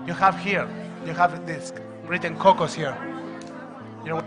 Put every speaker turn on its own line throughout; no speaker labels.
You have here, you have this written cocos here. You know,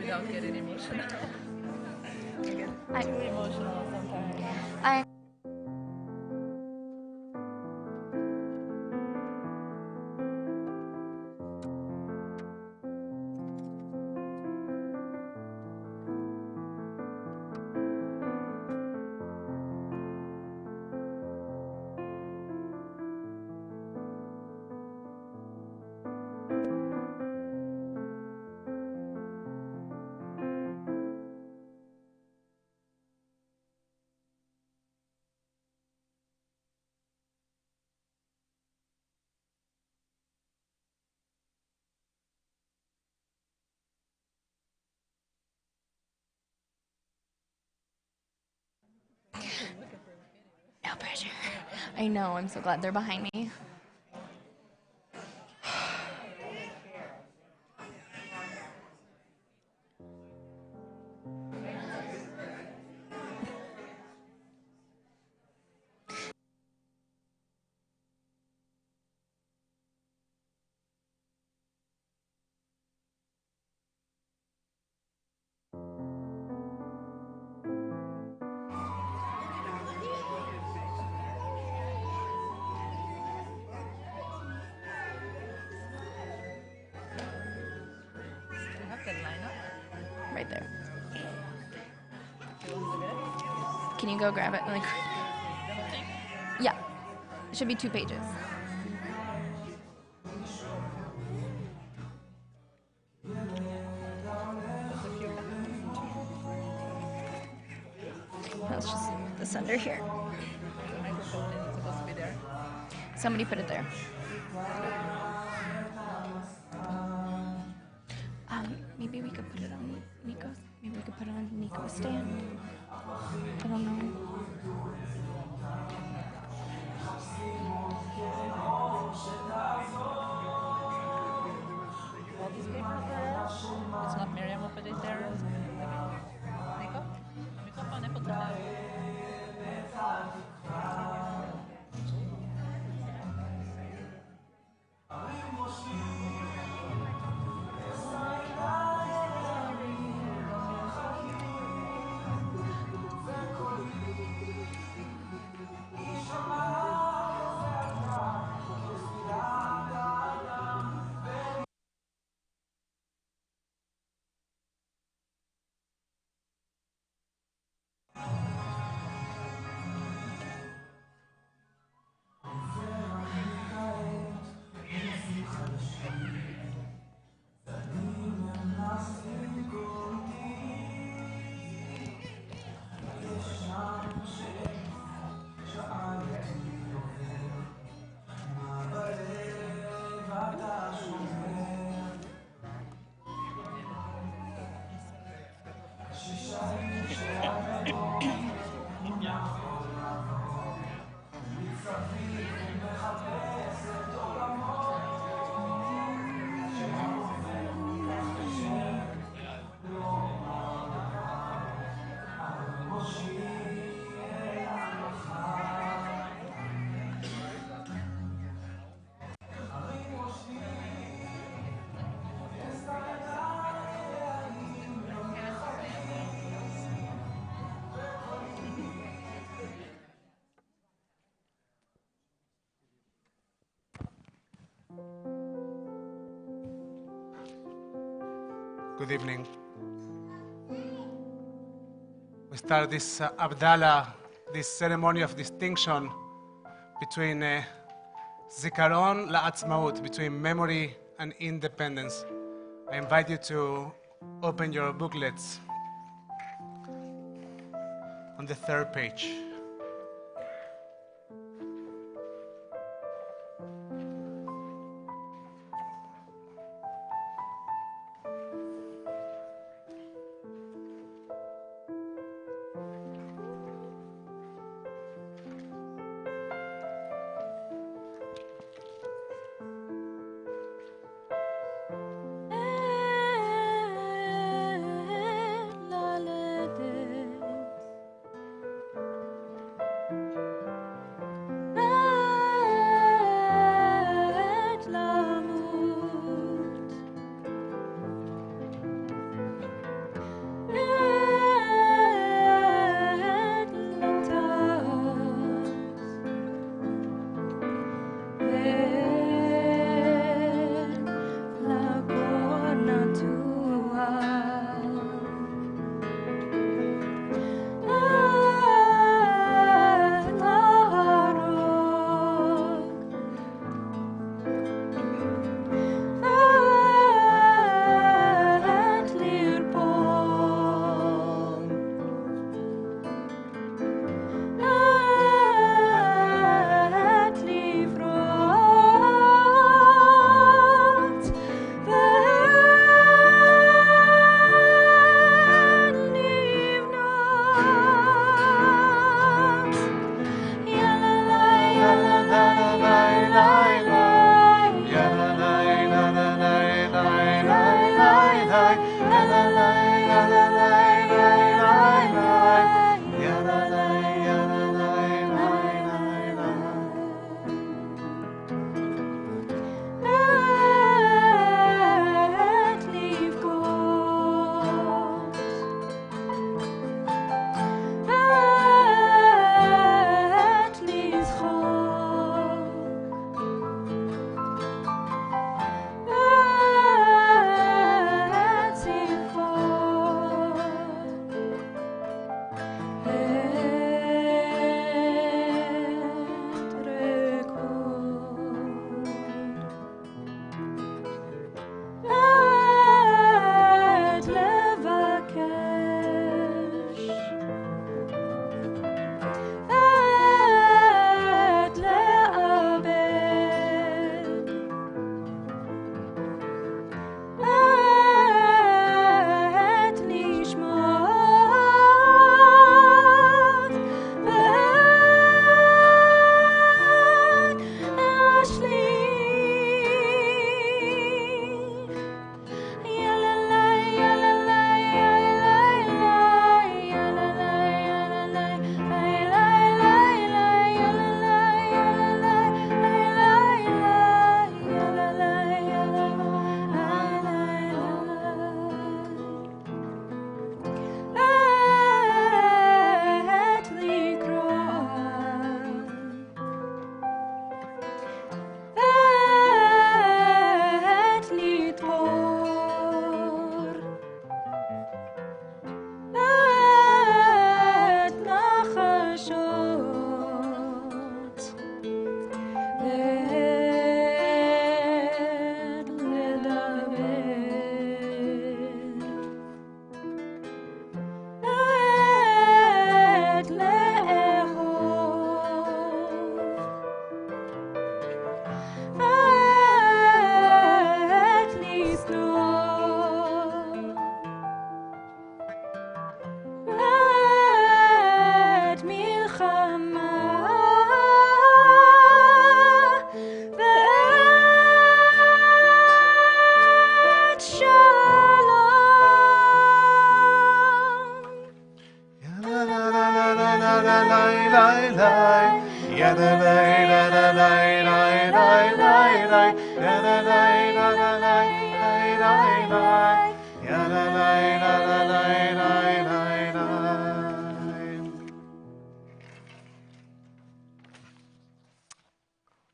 without getting emotional. I get too emotional sometimes.
No pressure. I know, I'm so glad they're behind me. Right there. Can you go grab it? Like, yeah, it should be 2 pages. Let's just put this under here.
The microphone is supposed to be there.
Somebody put it there. Maybe we could put it on Nico's. Maybe we could put it on Nico's stand. I don't know.
All these papers there. It's not Miriam who put it there. Nico? Mikrofonen på där.
good evening. We start this Abdallah, this ceremony of distinction between Zikaron la'atzmaut, between memory and independence. I invite you to open your booklets on the 3rd page.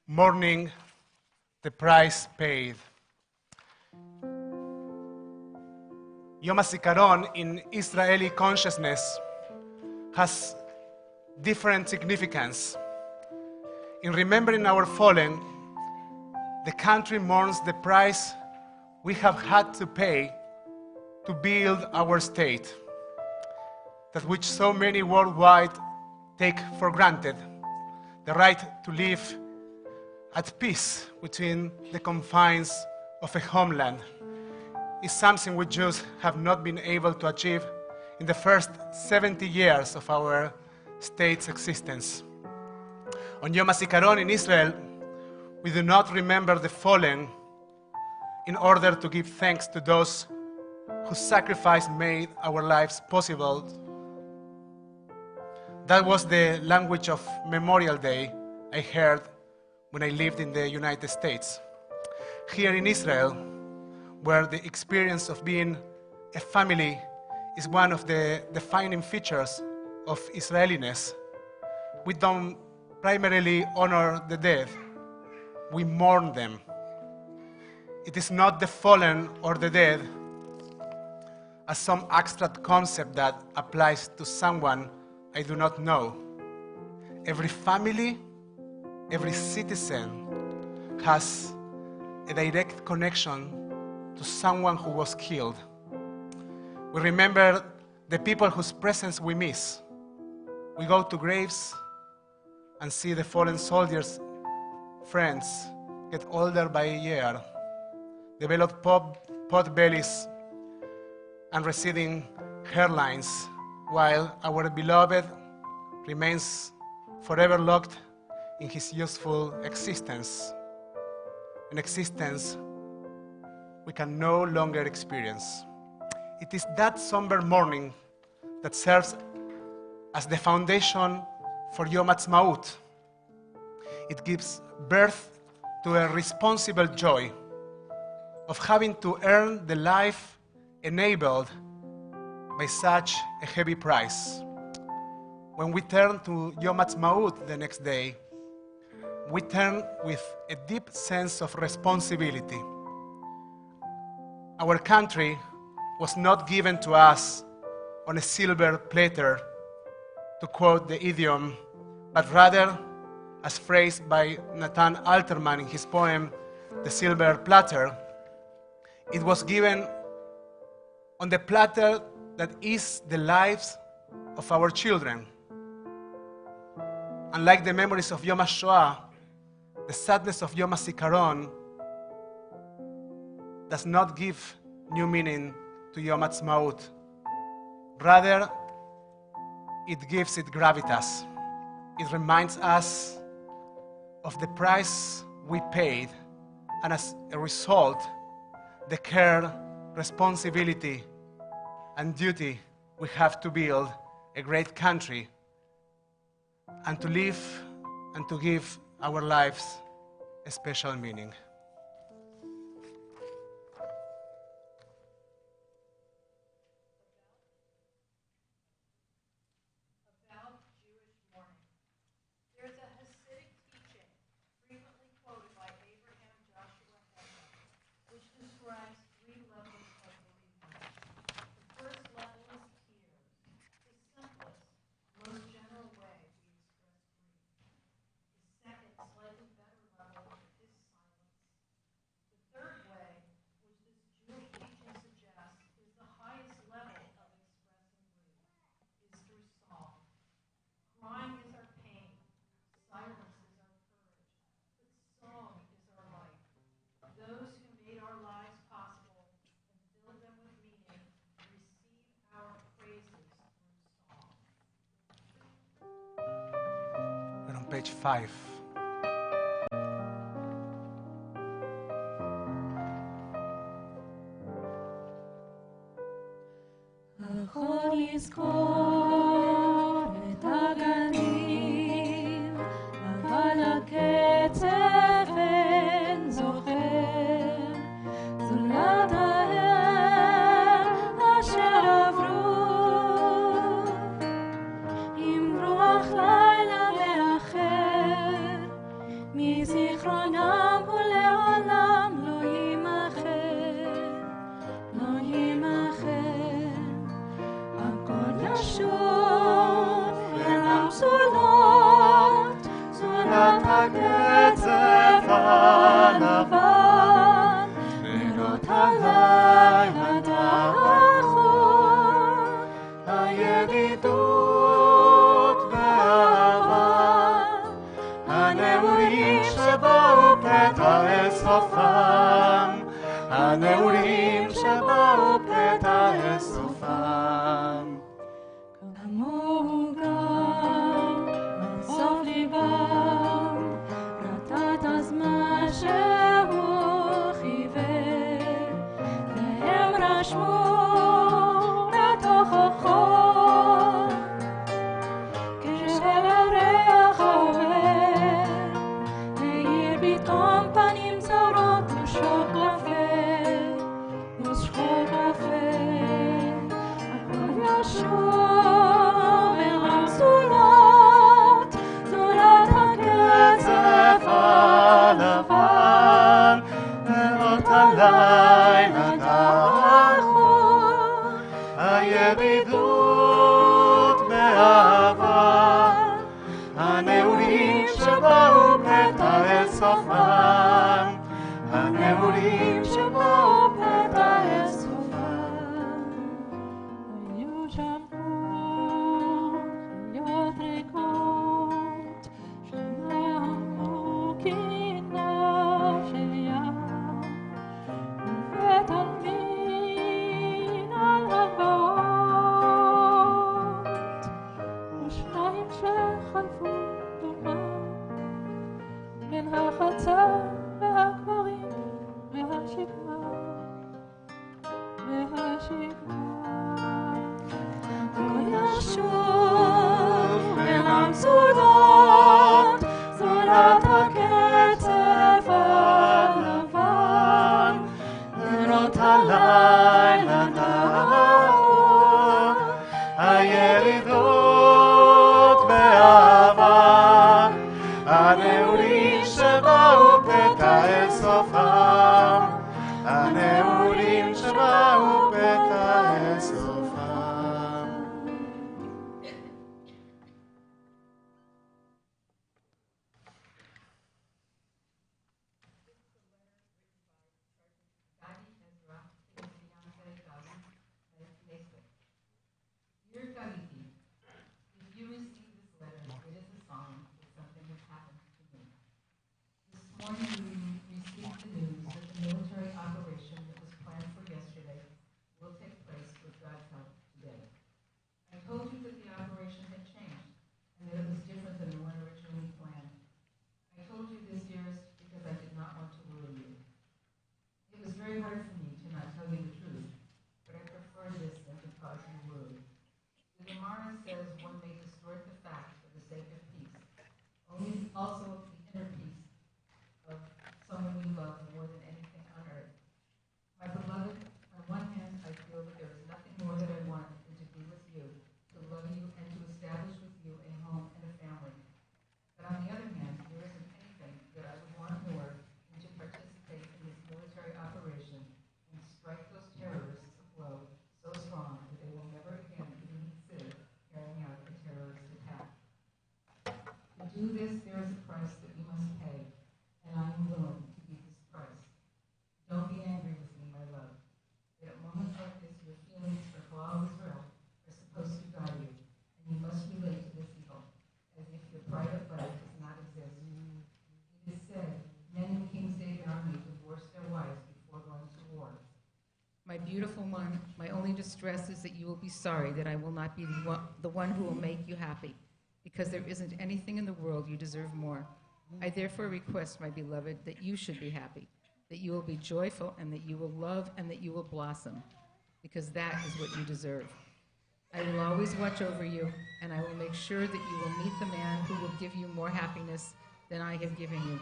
Mourning the price paid. Yom HaZikaron in Israeli consciousness has different significance. In remembering our fallen, the country mourns the price we have had to pay to build our state, that which so many worldwide take for granted, the right to live at peace within the confines of a homeland, is something we Jews have not been able to achieve in the first 70 years of our state's existence. On Yom HaZikaron in Israel, we do not remember the fallen in order to give thanks to those whose sacrifice made our lives possible. That was the language of Memorial Day I heard when I lived in the United States. Here in Israel, where the experience of being a family is one of the defining features of Israeliness, we don't primarily honor the dead, we mourn them. It is not the fallen or the dead as some abstract concept that applies to someone I do not know. Every family, every citizen has a direct connection to someone who was killed. We remember the people whose presence we miss. We go to graves and see the fallen soldiers' friends get older by a year, develop pot bellies and receding hairlines, while our beloved remains forever locked in his useful existence, an existence we can no longer experience. It is that somber mourning that serves as the foundation for Yom HaTzmaut. It gives birth to a responsible joy of having to earn the life enabled by such a heavy price. When we turn to Yom HaTzmaut the next day, we turn with a deep sense of responsibility. Our country was not given to us on a silver platter, to quote the idiom, but rather, as phrased by Nathan Alterman in his poem, The Silver Platter, it was given on the platter that is the lives of our children. Unlike the memories of Yom HaShoah, the sadness of Yom HaZikaron does not give new meaning to Yom HaTzmaut. Rather, it gives it gravitas. It reminds us of the price we paid, and as a result, the care, responsibility, and duty we have to build a great country and to live and to give our lives a special meaning.
About Jewish mourning. There's a Hasidic teaching frequently quoted by Abraham Joshua Heschel, which describes three levels of bereavement. The first level is tears, the simplest, most general way we express grief. The second, slightly better level is silence. The third way, which this Jewish teaching suggests is the highest level of expressing grief, is through song. Crying is our pain, silence is our courage, but song is our life. Those who made our lives possible and filled them with meaning receive our praises through song.
We're on page 5.
יכול לזכור את הגנים, אבל הקצב אין זוכר, זולת ההם אשר עברו, עם רוח לילה מאחר, מזיכרונם ולעולם לא יימחר, לא יימחר. שוב אינם זולות, זולת הקצב הנבל.
שבאו פתע אל סופם, הנעורים שבאו פתע אל סופם.
כמוהו גם עד סוף ליבם, רטט אז מה שהוא חיוור, והם רשמו לתוך החול, כשהריח עובר, מאיר פתאום פנים צרות ושוק קפה, הכל ישוב אל המסורות, זולת הקצף הלבן, לילות הלילה דרכו, הידידות באהבה, הנעורים שבאו פתע אל סופם, הנעורים שבאו פתע אל סופם. היו שם חיות ריקות, שנעמו קינה של ים, ותלמין על הגבעות, ושניים שחלפו דומם, בין החצר והקברים והשקמה. הכל ישוב אל המצולות, זולת הקצף הלבן, נרות הלילה דרכו, הירידות באהבה, הנעורים שבאו פתע אל סופם, הנעורים שבאו פתע אל סופם.
Dear Gaviti, if you receive this letter, it is a sign that something has happened to me. This morning we received the news that the military operation that was planned for yesterday will take place with God's help today. I told you that the operation had changed and that it was different than the one originally planned. I told you this, dearest, because I did not want to worry you. It was very hard for me to not tell you the truth, but I preferred this than to cause you worry. The Gemara says one may distort the facts for the sake of peace, only also the inner peace of someone you love more than anything on earth. My beloved, on one hand, I feel that there is nothing more that I want than to be with you, to love you, and to establish with you a home and a family. But on the other hand, there isn't anything that I would want more than to participate in this military operation and strike those terrorists a blow so strong that they will never again even consider carrying out a terrorist attack. To do this, there is a price that you must pay, and I am willing to give this price. Don't be angry with me, my love. But at moments like this, your feelings for Halal Israel are supposed to guide you, and you must relate to this evil, as if your private life does not exist. It is said, men in King David's army divorced their wives before going to war. My beautiful one, my only distress is that you will be sorry that I will not be the one who will make you happy, because there isn't anything in the world you deserve more. I therefore request, my beloved, that you should be happy, that you will be joyful, and that you will love, and that you will blossom, because that is what you deserve. I will always watch over you, and I will make sure that you will meet the man who will give you more happiness than I have given you.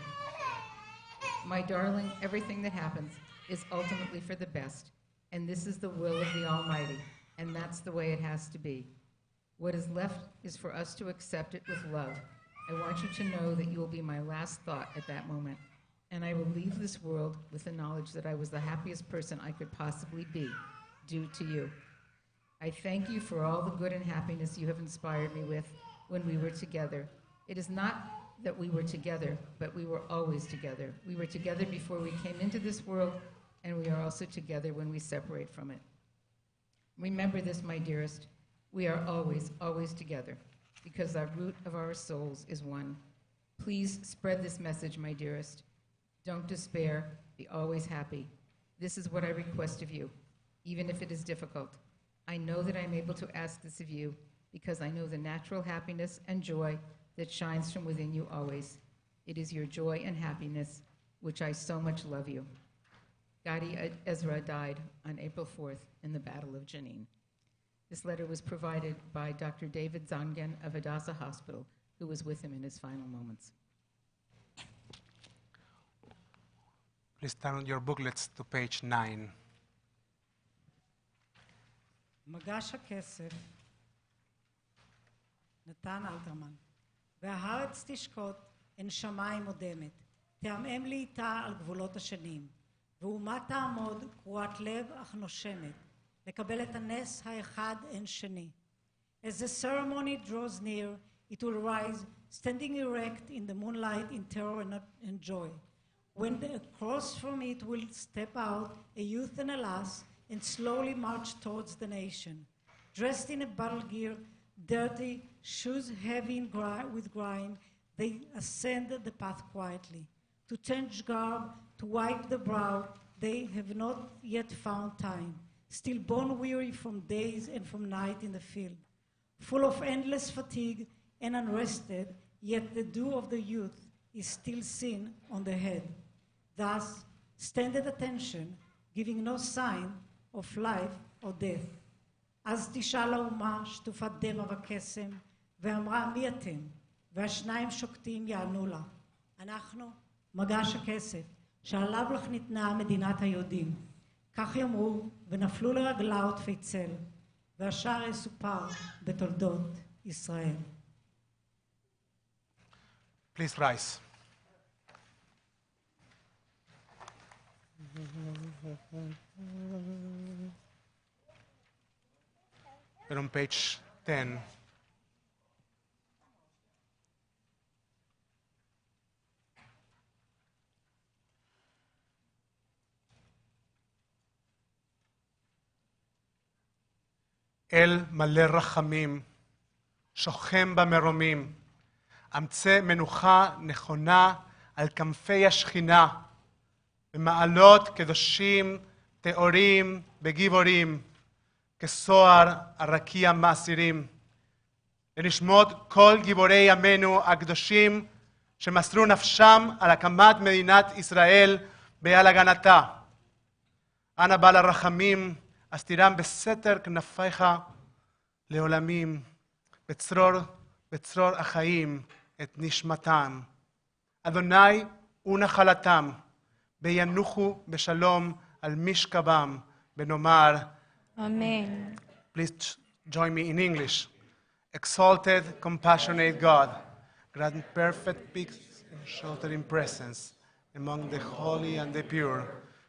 My darling, everything that happens is ultimately for the best, and this is the will of the Almighty, and that's the way it has to be. What is left is for us to accept it with love. I want you to know that you will be my last thought at that moment, and I will leave this world with the knowledge that I was the happiest person I could possibly be, due to you. I thank you for all the good and happiness you have inspired me with when we were together. It is not that we were together, but we were always together. We were together before we came into this world, and we are also together when we separate from it. Remember this, my dearest. We are always, always together, because the root of our souls is one.
Please spread this message, my dearest. Don't despair. Be always happy. This is what I request of you, even if it is difficult. I know that I'm able to ask this of you because I know the natural happiness and joy that shines from within you always. It is your joy and happiness which I so much love you. Gadi Ezra died on April 4th in the Battle of Jenin. This letter was provided by Dr. David Zangen of Hadassah Hospital, who was with him in his final moments.
Please turn on your booklets to page 9.
מגש הכסף, נתן אלתרמן, והארץ תשקוט, אין שמיים אודמת, תעמעם לי איתה על גבולות השנים, ואומה תעמוד קרועת לב אך נושמת, לקבל את הנס האחד אין שני. As the ceremony draws near, it will rise, standing erect in the moonlight in terror and joy. When across from it will step out a youth and a lass, and slowly march towards the nation. Dressed in a battle gear, dirty, shoes heavy with grime, they ascend the path quietly. To change garb, to wipe the brow, they have not yet found time, still bone weary from days and from night in the field. Full of endless fatigue and unrested, yet the dew of the youth is still seen on the head. Thus, stand at attention, giving no sign of life or death. אז תשאל האומה שטופת דמע וקסם, ואמרה מי אתם? והשניים שוקטים יענו לה. אנחנו מגש הכסף, שעליו לך ניתנה מדינת היהודים. כך יאמרו, ונפלו לרגלה עוטפי צל, והשאר יסופר בתולדות ישראל.
Please rise. We're on page 10. אל מלא רחמים, שוכם במרומים, אמצא מנוחה נכונה על כנפי השכינה, במעלות קדושים, טהורים וגיבורים, כסוהר הרקיע מאסירים. לנשמות כל גיבורי ימינו הקדושים, שמסרו נפשם על הקמת מדינת ישראל ועל הגנתה. אנא בעל הרחמים, אסתירם בסתר כנפיך לעולמים, בצרור החיים את נשמתם. אדוני הוא נחלתם, וינוחו בשלום על משכבם, ונאמר,
Amen.
Please join me in English. Exalted, compassionate God, grant perfect peace and shelter in presence among the holy and the pure,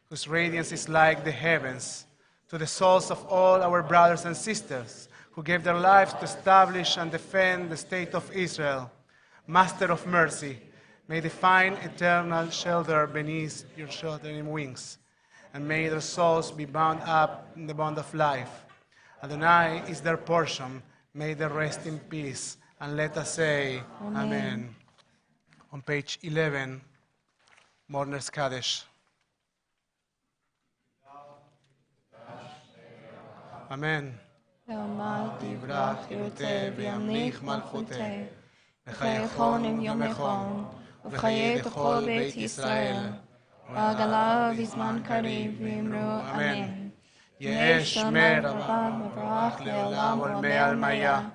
whose radiance is like the heavens, to the souls of all our brothers and sisters who gave their lives to establish and defend the state of Israel. Master of mercy, may they find eternal shelter beneath your sheltering wings, and may their souls be bound up in the bond of life. Adonai is their portion. May they rest in peace. And let us say, Amen. On page 11, Mourner's Kaddish. Amen.
לעמל תברח תרצה וימליך מלכותה, וחייכון יומכון, ובחיי כל בית ישראל, ועגלה בזמן קריב ואמרו אמן. יהא שמי רבה מברך לעולם ולמי עלמיה,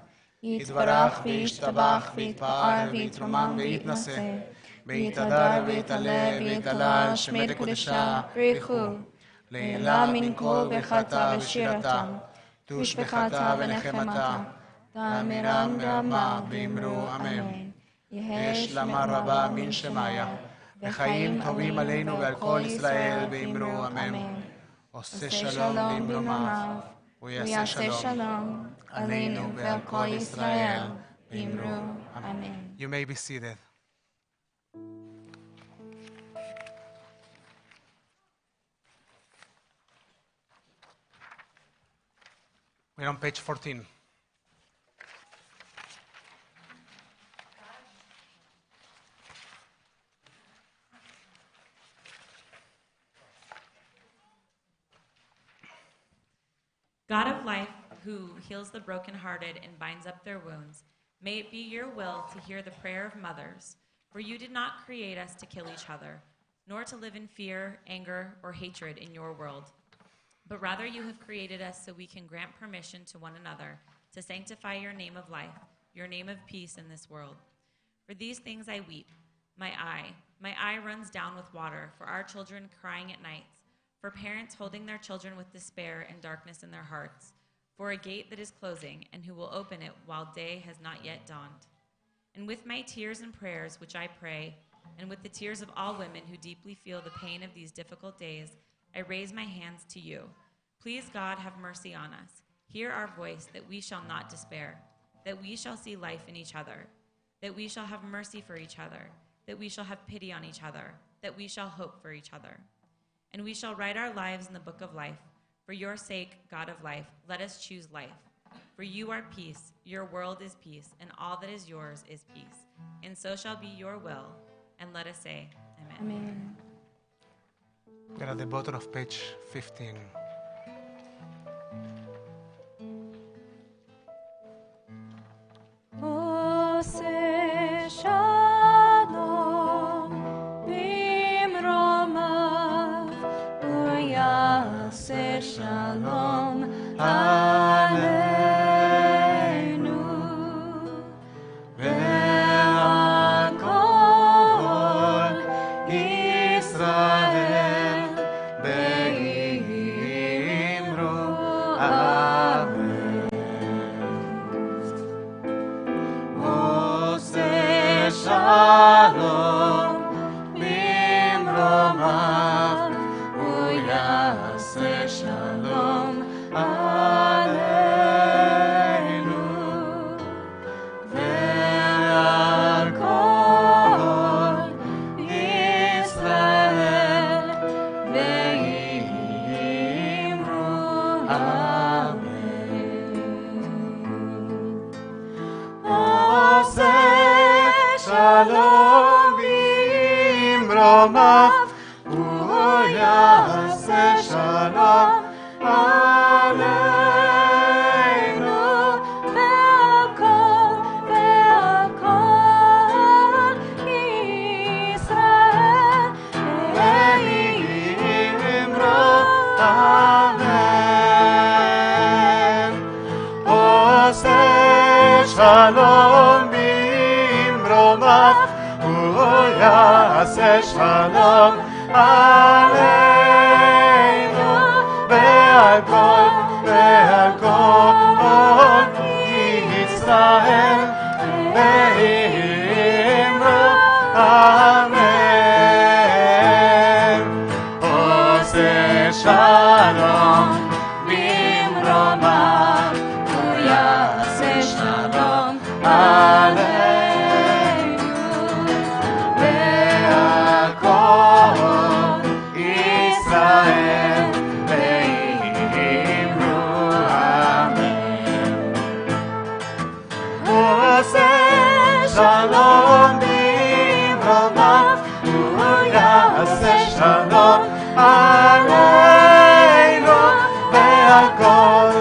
יתברך וישתבח ויתפאר ויתרומם ויתנשא, ויתהדר ויתעלה ויתעלה שמי קודשה ברכו, לעילה מן כל ברכתה ושירתה, תושבחתה ונחמתה, תאמירן בעמה ואמרו אמן. יהא שלמה רבה מן שמיה, וחיים טובים עלינו ועל כל ישראל ואמרו אמן. עושה שלום במרומיו, ויעשה שלום עלינו ועל כל ישראל ואמרו אמן. You may be seated. We're on page 14.
God of life, who heals the brokenhearted and binds up their wounds, may it be your will to hear the prayer of mothers, for you did not create us to kill each other, nor to live in fear, anger, or hatred in your world. But rather you have created us so we can grant permission to one another to sanctify your name of life, your name of peace in this world. For these things I weep. My eye runs down with water for our children crying at nights, for parents holding their children with despair and darkness in their hearts, for a gate that is closing and who will open it while day has not yet dawned. And with my tears and prayers which I pray, and with the tears of all women who deeply feel the pain of these difficult days, I raise my hands to you. Please, God, have mercy on us. Hear our voice, that we shall not despair, that we shall see life in each other, that we shall have mercy for each other, that we shall have pity on each other, that we shall hope for each other. And we shall write our lives in the book of life. For your sake, God of life, let us choose life. For you are peace, your world is peace, and all that is yours is peace. And so shall be your will. And let us say, Amen.
Amen.
We're at the bottom of page 15.
Ose shalom bimromav uyase shalom aleinu ve'al kol Yisrael be'imru amen. Ose shalom bimromav uyase shalom aleinu ve'al kol Yisrael be'imru amen. Ose shalom bimromav uyase shalom aleinu ve'al kol Yisrael be'imru amen. Ose shalom bimromav uyase shalom aleinu ve'al kol Yisrael be'imru amen. Ose shalom bimromav uyase shalom aleinu ve'al kol Yisrael be'imru amen. Ose shalom bimromav uyase shalom aleinu ve'al kol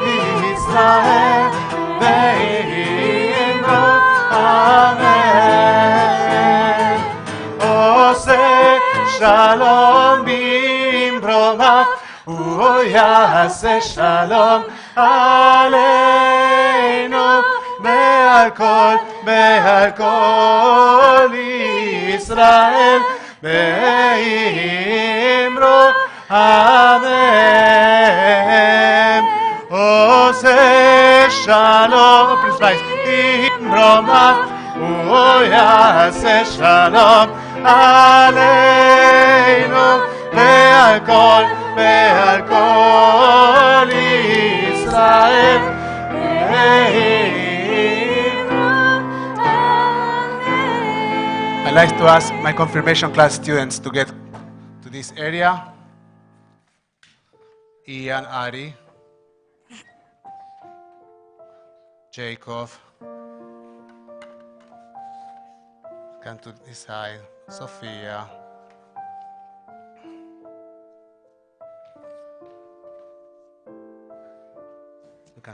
Yisrael be'imru amen. Ose shalom bimromav uyase shalom aleinu ve'al kol Yisrael be'imru amen. Ose shalom bimromav uyase shalom aleinu ve'al kol Yisrael be'imru amen. I'd like to ask my confirmation class students to get to this area. Ian, Ari, Jacob, come to this side, Sophia,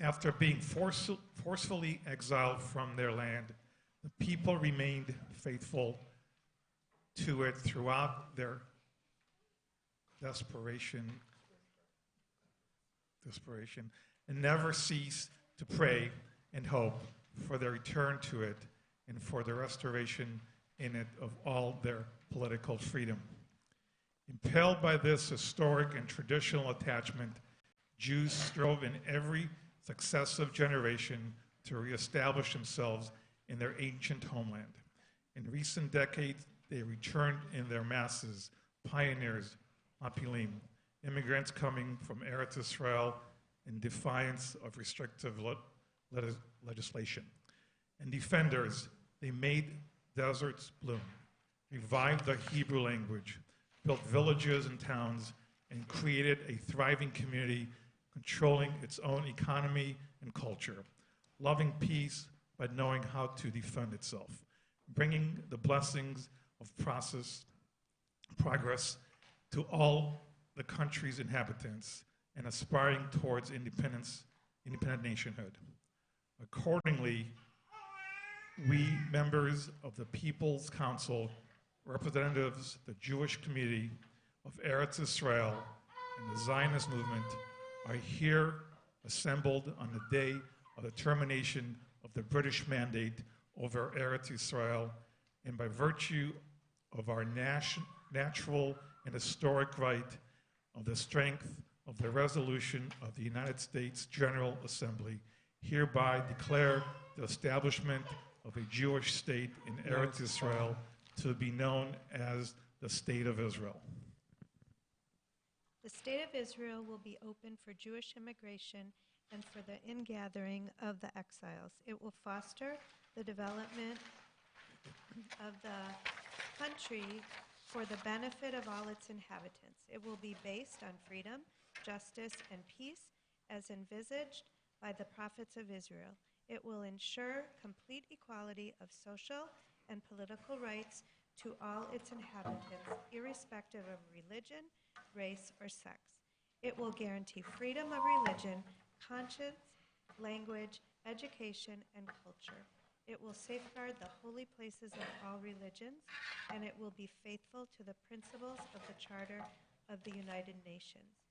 After being forcefully exiled from their land, the people remained faithful to it throughout their desperation, and never ceased to pray and hope for their return to it and for the restoration in it of all their political freedom. Impelled by this historic and traditional attachment, Jews strove in every successive generation to reestablish themselves in their ancient homeland. In recent decades, they returned in their masses, pioneers, Mapilim, immigrants coming from Eretz Israel in defiance of restrictive legislation. And defenders, they made deserts bloom, revived the Hebrew language, built villages and towns, and created a thriving community controlling its own economy and culture, loving peace but knowing how to defend itself, bringing the blessings of progress to all the country's inhabitants, and aspiring towards independent nationhood. Accordingly, we members of the People's Council, representatives of the Jewish community of Eretz Israel and the Zionist movement, are here assembled on the day of the termination of the British mandate over Eretz Israel, and by virtue of our natural and historic right of the strength of the resolution of the United States General Assembly, hereby declare the establishment of a Jewish state in Eretz Israel to be known as the State of Israel.
The State of Israel will be open for Jewish immigration and for the ingathering of the exiles. It will foster the development of the country for the benefit of all its inhabitants. It will be based on freedom, justice, and peace as envisaged by the prophets of Israel. It will ensure complete equality of social and political rights to all its inhabitants, irrespective of religion, race, or sex. It will guarantee freedom of religion, conscience, language, education, and culture. It will safeguard the holy places of all religions, and it will be faithful to the principles of the Charter of the United Nations.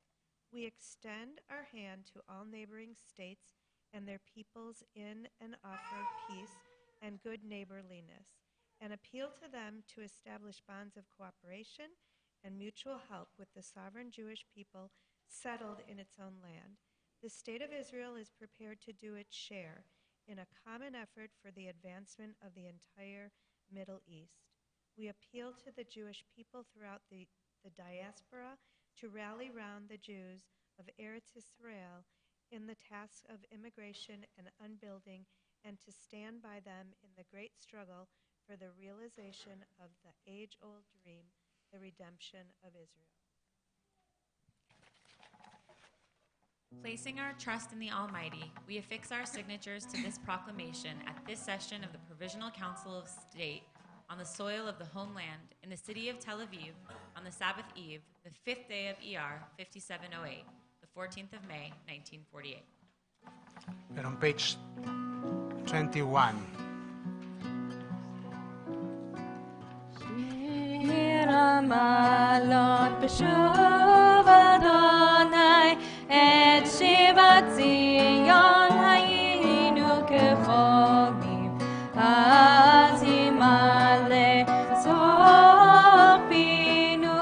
We extend our hand to all neighboring states and their peoples in and offer peace and good neighborliness, and appeal to them to establish bonds of cooperation and mutual help with the sovereign Jewish people settled in its own land. The State of Israel is prepared to do its share in a common effort for the advancement of the entire Middle East. We appeal to the Jewish people throughout the diaspora to rally round the Jews of Eretz Israel in the task of immigration and unbuilding, and to stand by them in the great struggle for the realization of the age-old dream, the redemption of Israel.
Placing our trust in the Almighty, we affix our signatures to this proclamation at this session of the Provisional Council of State on the soil of the homeland in the city of Tel Aviv on the Sabbath Eve, the 5th day of ER 5708, the 14th of May, 1948.
And on page 21.
Malot b'shuv Adonai et shivat Zion hayinu kechogim az yimale zor binu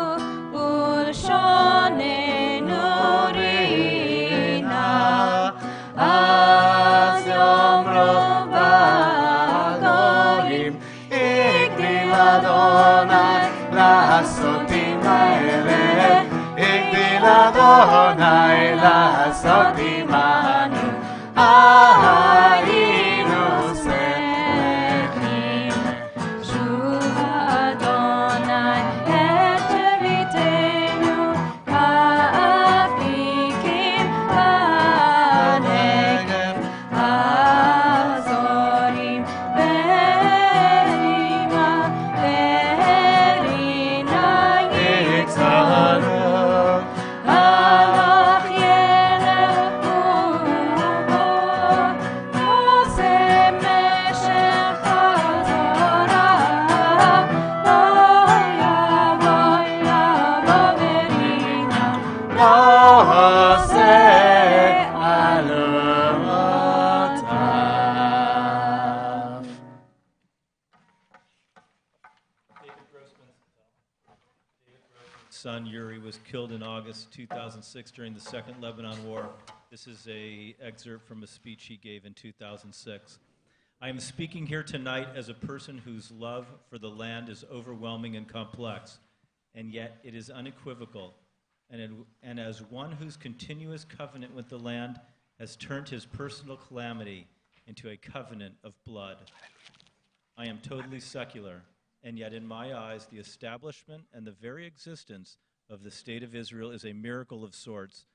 ulshonenu rina az yomro v'adorim igdil Adonai לעשותי מהרה, הגדיל אדוני לעשותי מנו, היינו שמחים. שוב אדוני את שביתנו, כאפיקים בנגב, הזורים ברימה, הלך ילך
son Yuri was killed in August 2006 during the Second Lebanon War. This is an excerpt from a speech he gave in 2006. I am speaking here tonight as a person whose love for the land is overwhelming and complex, and yet it is unequivocal, and as one whose continuous covenant with the land has turned his personal calamity into a covenant of blood. I am totally secular, and yet in my eyes, the establishment and the very existence of the State of Israel is a miracle of sorts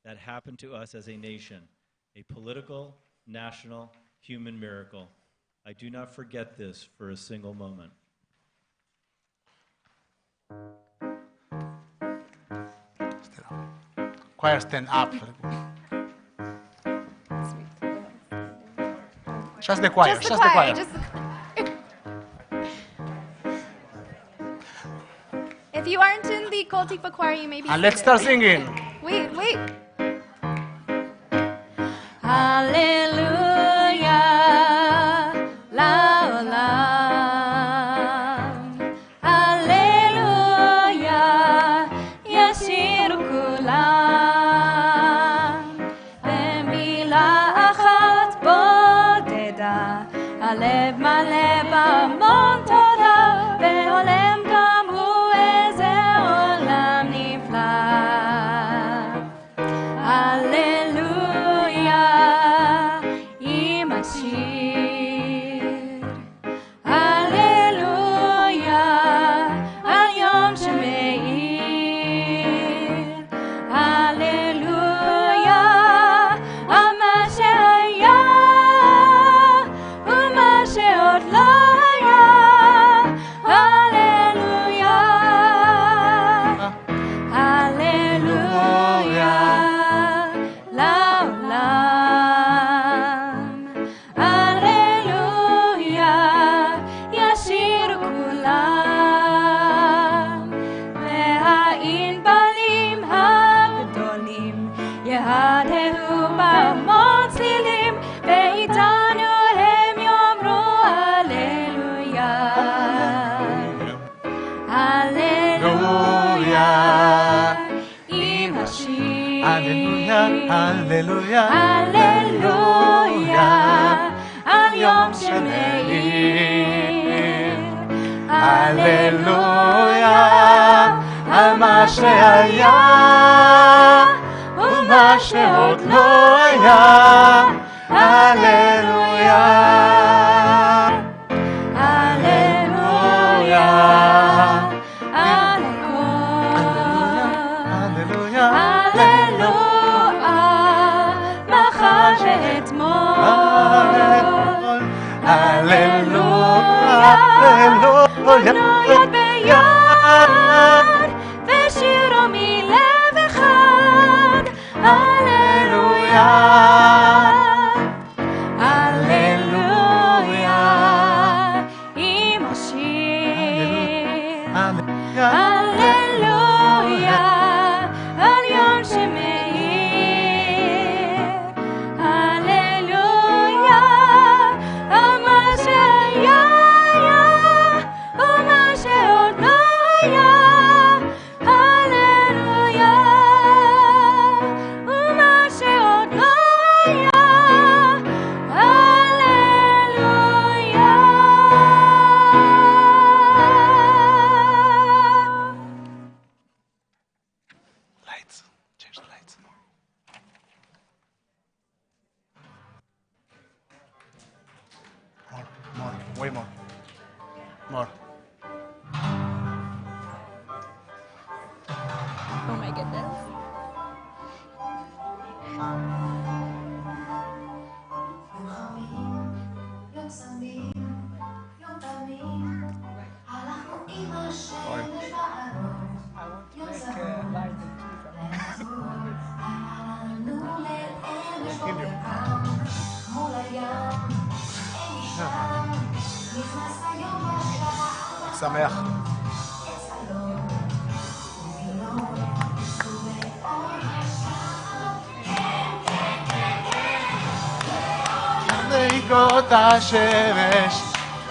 that happened to us as a nation, a political, national, human miracle. I do not forget this for a single moment.
Choir, stand up. Just the choir.
Just the choir. If you aren't in the Kol Tikvah choir, you may be
And let's
seated.
start singing.
Wait.
Hallelujah, לעולם. Hallelujah, ישירו כולם. במילה אחת בודדה, הלב מלא בהמון תודה, והולם גם הוא איזה עולם נפלא. הללויה, עם השיר. הללויה, על יום שמאיר. הללויה, על מה שהיה ומה שעוד לא היה. הללויה, הללויה, לעולם. הללויה, ישירו כולם. והענבלים הגדולים יהדהדו בהמון צלילים, ואיתנו הם יאמרו הללויה. הללויה, עם השיר.
Hallelujah.
הללויה, על יום שמאיר.
הללויה, על מה שהיה ומה שעוד לא היה. הללויה.
הללויה, על הכל.
הללויה.
הללויה, מחר ואתמול.
הללויה.
נתנו יד ביד, ושירו מלב אחד. הללויה, הללויה, עם השיר. הללויה, על יום שמאיר. הללויה, על מה שהיה ומה שעוד לא היה. הללויה, ומה שעוד לא היה. הללויה.
Lights. Change the lights. More. Way more. More.
Oh my goodness.
שמח. בעקבות השמש,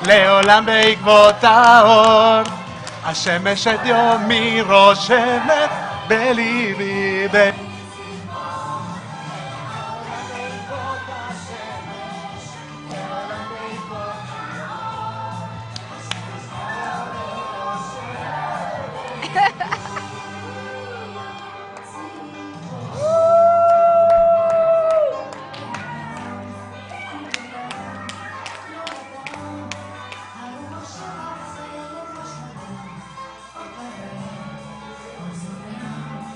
לעולם בעקבות האור, השמש את יומי רושמת בליבי.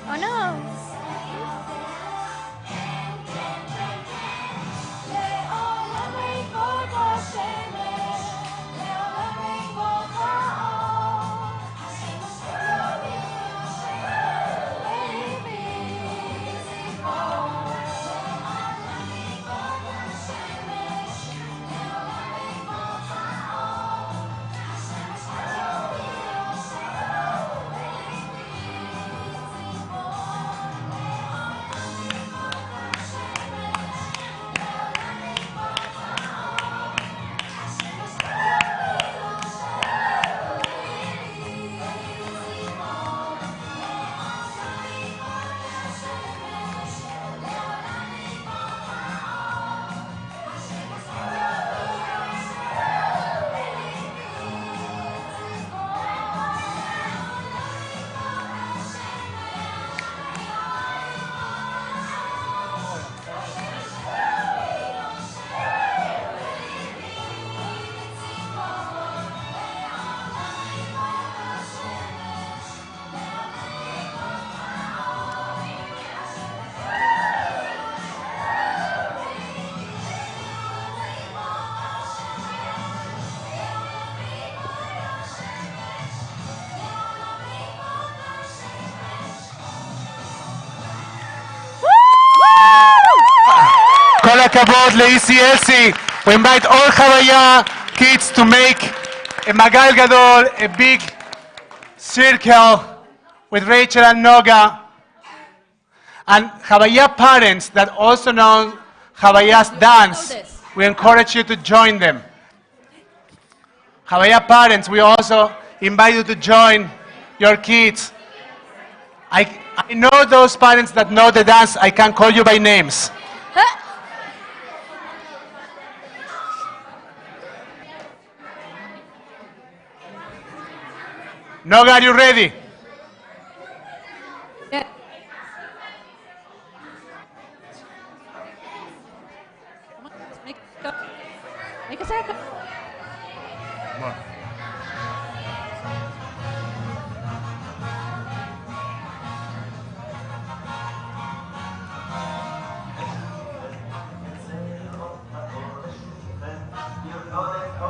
Oh no!
כל הכבוד ל-ECLC. We invite all Havaya kids to make a מעגל גדול, a big circle with Rachel and Noga. And Havaya parents that also know Havaya's dance, we encourage you to join them. Havaya parents, we also invite you to join your kids. I know those parents that know the dance, I can call you by names. Noga, are you ready?
Yeah. Come on, let's make it go. Make a circle.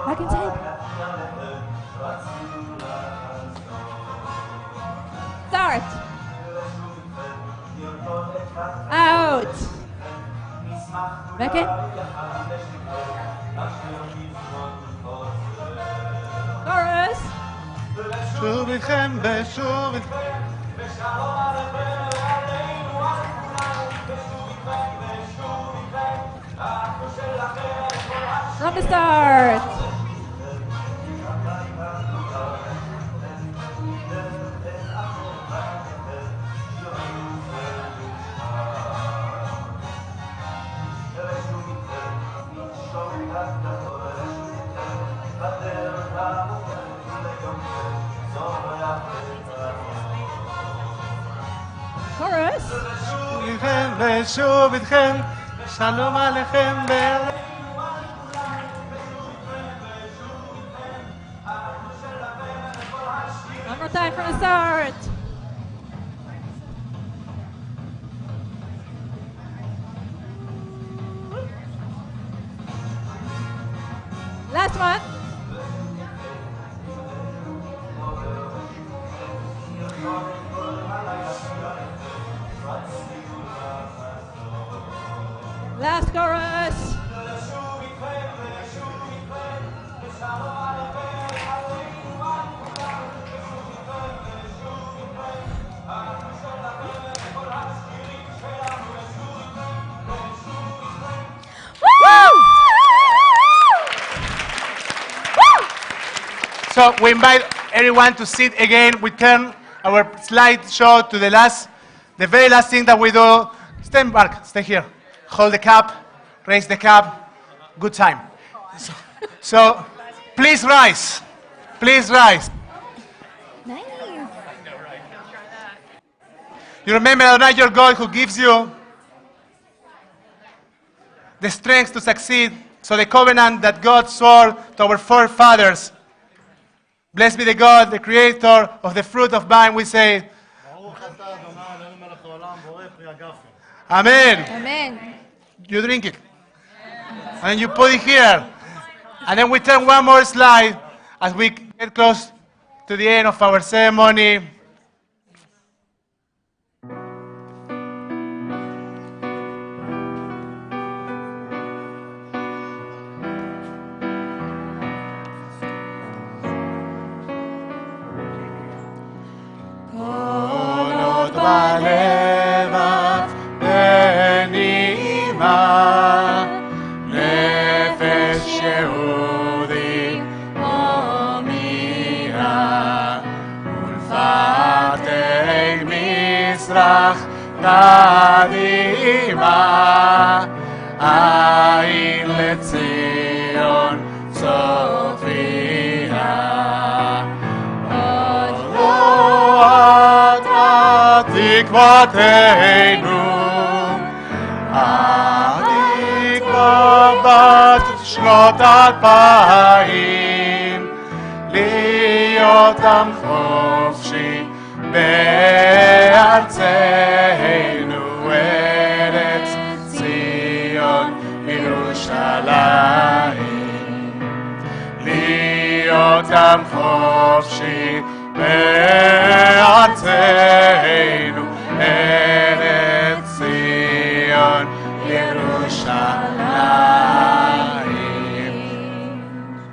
Back inside. Start. Out. Back in. Chorus.
שוב איתכם ושוב איתכם.
From the start. Chorus.
שוב איתכם ושוב איתכם, שלום עליכם
One more time from the start. Last one. Last chorus.
So we invite everyone to sit again. We turn our slideshow to the very last thing that we do. Stand back, stay here. Hold the cup, raise the cup. Good time. So please rise. Please rise.
Nice.
You remember Adonai your God who gives you the strength to succeed. So the covenant that God swore to our forefathers. Blessed be the God, the creator of the fruit of vine. We say, Amen.
Amen.
You drink it. And you put it here. And then we turn one more slide as we get close to the end of our ceremony.
בלבב בנימה נפש יהודי הומייה ולפתי מזרח קדימה עין לציון צופיה תקוותנו, התקווה בת שנות 2000, להיות עם חופשי בארצנו, ארץ ציון ירושלים. להיות עם חופשי בארצנו, ארץ ציון ירושלים.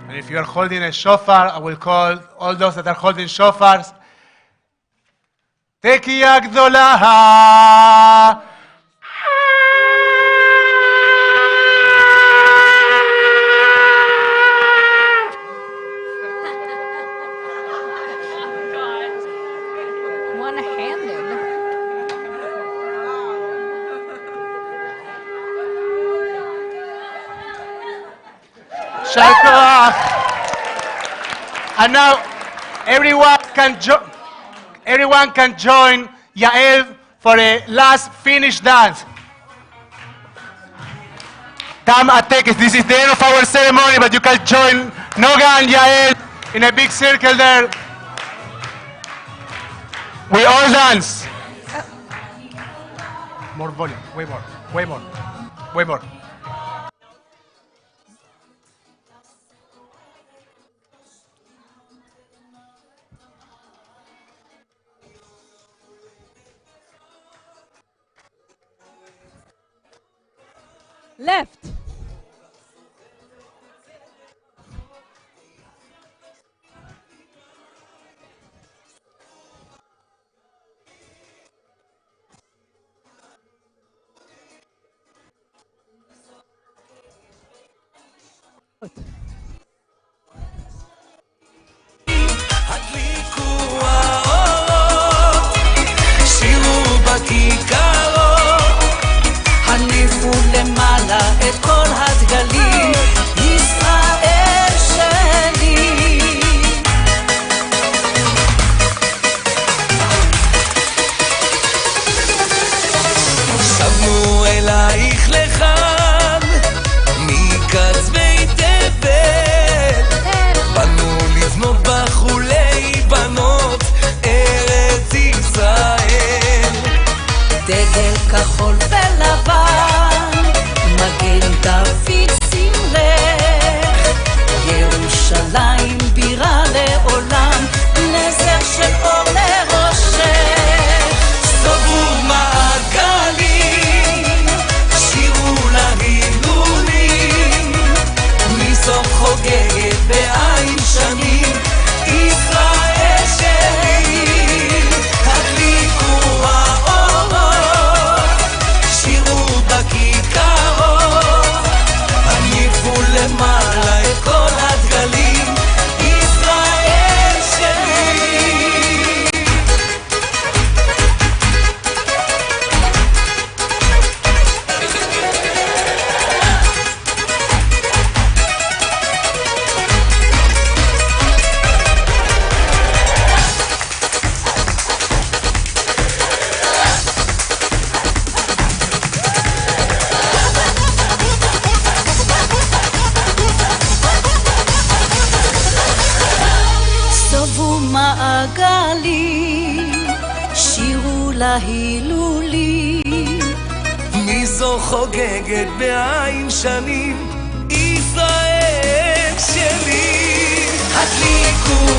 And if you are holding a shofar, I will call all those that are holding shofars. תקיעה גדולה.
One-handed.
Shal Koach. And now everyone can join Yael for a last finish dance. Tam Atekes, this is the end of our ceremony, but you can join Noga and Yael in a big circle there. We all dance. More volume, way more, way more, way more.
Left.
הדליקו האורות, שירו בכיכרות, הניפו למעלה את כל הדגלים, ישראל שלי. שבנו אלייך לכאן, מקצווי תבל, מעגלים, שירו להילולים.
מי זו חוגגת בעין שנים, ישראל שלי? הדליקו